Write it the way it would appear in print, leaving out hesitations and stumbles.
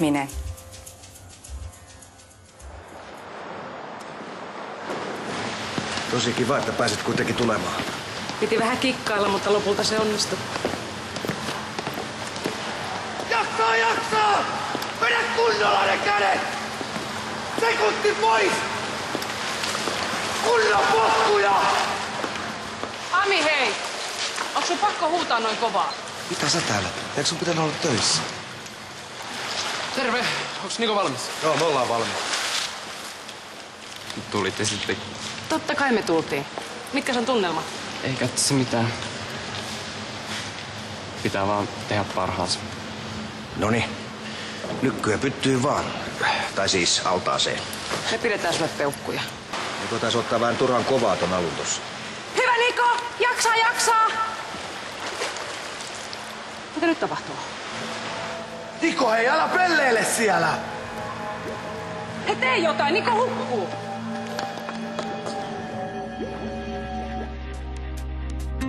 ihminen. Tosi kiva, että pääsit kuitenkin tulemaan. Piti vähän kikkailla, mutta lopulta se onnistui. Jaksaa, jaksaa! Vedä kunnolla ne kädet! Sekunti pois! Kunnon potkuja! Ami, hei! Onks sun pakko huutaa noin kovaa? Mitä sä täällä? Eikö sun pitänyt olla töissä? Terve! Onks Niko valmis? Joo, me ollaan valmiit. Tulitte sitten. Totta kai me tultiin. Mitkä on tunnelmat? Eikä tässä mitään. Pitää vaan tehdä parhaansa. Noniin. Lykkyä pyttyy vaan. Tai siis altaaseen. Me pidetään sulle peukkuja. Niko taisi ottaa vähän turhan kovaa ton alun tossa. Hyvä Niko! Jaksaa, jaksaa! Mitä nyt tapahtuu? Niko, hei, älä pelleile siellä! He tee jotain, Niko hukkuu!